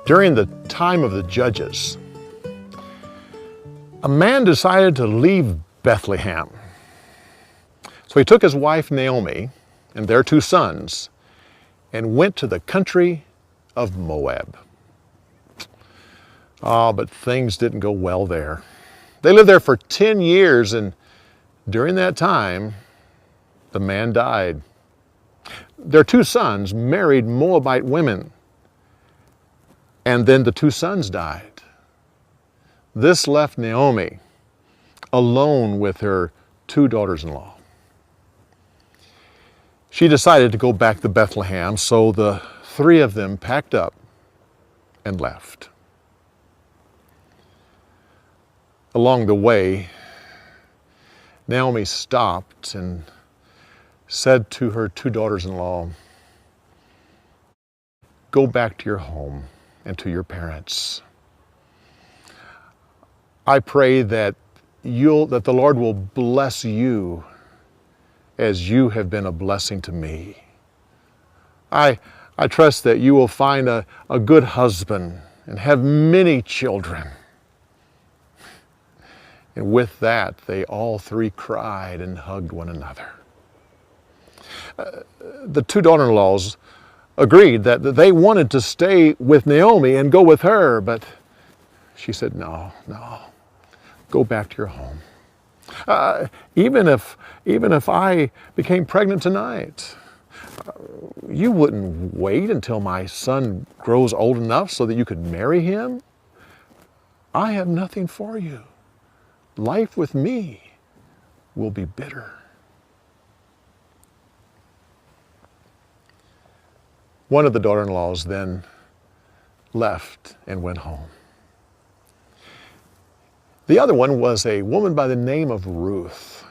During the time of the judges, a man decided to leave Bethlehem. So he took his wife Naomi and their 2 sons and went to the country of Moab. But things didn't go well there. They lived there for 10 years, and during that time, the man died. Their 2 sons married Moabite women, and then the 2 sons died. This left Naomi alone with her 2 daughters-in-law. She decided to go back to Bethlehem, so the 3 of them packed up and left. Along the way, Naomi stopped and said to her 2 daughters-in-law, "Go back to your home and to your parents. I pray that the Lord will bless you as you have been a blessing to me. I trust that you will find a good husband and have many children." And with that, they all 3 cried and hugged one another. The 2 daughter-in-laws agreed that they wanted to stay with Naomi and go with her, but she said, no, go back to your home. Even if I became pregnant tonight, you wouldn't wait until my son grows old enough so that you could marry him? I have nothing for you. Life with me will be bitter. One of the daughter-in-laws then left and went home. The other one was a woman by the name of Ruth.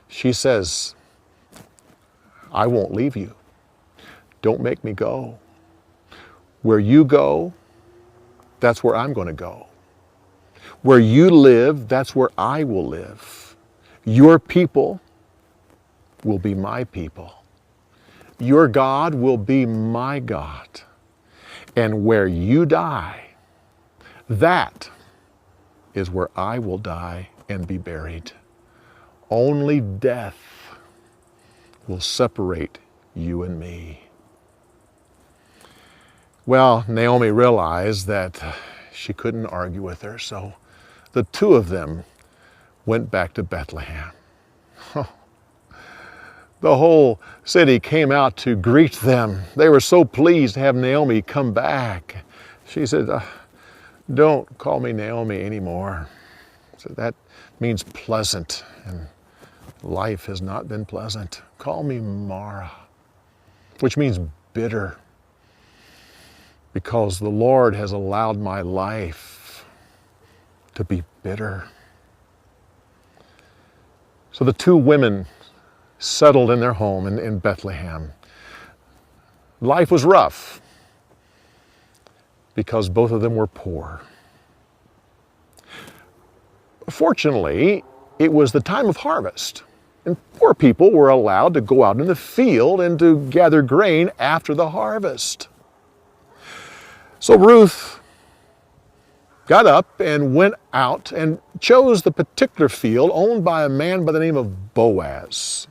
She says, "I won't leave you. Don't make me go. Where you go, that's where I'm going to go. Where you live, that's where I will live. Your people will be my people. Your God will be my God. And where you die, that is where I will die and be buried. Only death will separate you and me." Well, Naomi realized that she couldn't argue with her, so the 2 of them went back to Bethlehem. The whole city came out to greet them. They were so pleased to have Naomi come back. She said, "Don't call me Naomi anymore." So that means pleasant, and life has not been pleasant. Call me Mara, which means bitter, because the Lord has allowed my life to be bitter. So the 2 women settled in their home in Bethlehem. Life was rough because both of them were poor. Fortunately, it was the time of harvest, and poor people were allowed to go out in the field and to gather grain after the harvest. So Ruth got up and went out and chose the particular field owned by a man by the name of Boaz.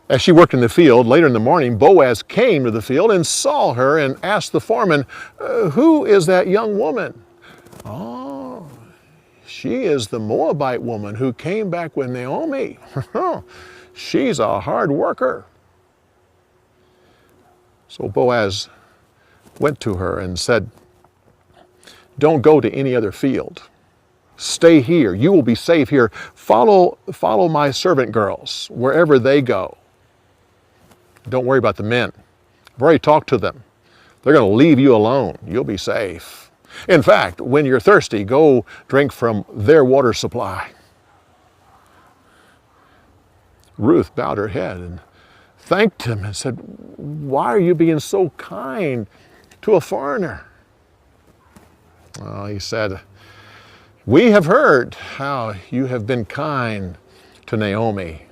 As she worked in the field, later in the morning, Boaz came to the field and saw her and asked the foreman, "Who is that young woman?" "Oh, she is the Moabite woman who came back with Naomi. She's a hard worker." So Boaz went to her and said, "Don't go to any other field. Stay here. You will be safe here. Follow my servant girls wherever they go. Don't worry about the men. I've already talked to them. They're going to leave you alone. You'll be safe. In fact, when you're thirsty, go drink from their water supply." Ruth bowed her head and thanked him and said, "Why are you being so kind to a foreigner?" Well, he said, "We have heard how you have been kind to Naomi.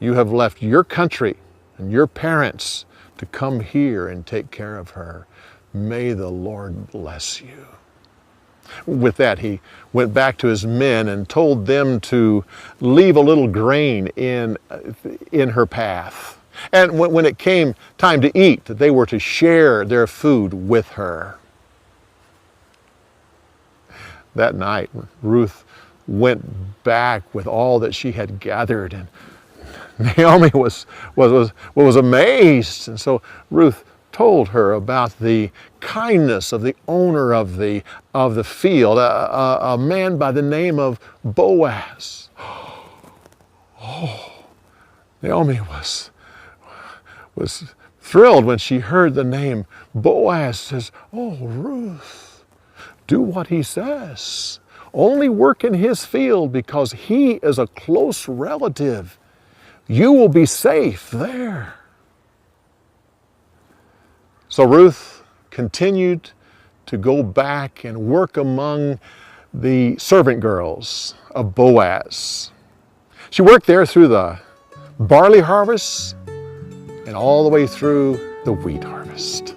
You have left your country and your parents to come here and take care of her. May the Lord bless you." With that, he went back to his men and told them to leave a little grain in her path. And when it came time to eat, they were to share their food with her. That night, Ruth went back with all that she had gathered, and Naomi was amazed. And so Ruth told her about the kindness of the owner of the field, a man by the name of Boaz. Oh, Naomi was thrilled when she heard the name Boaz. Says, "Oh, Ruth, do what he says. Only work in his field because he is a close relative. You will be safe there." So Ruth continued to go back and work among the servant girls of Boaz. She worked there through the barley harvest and all the way through the wheat harvest.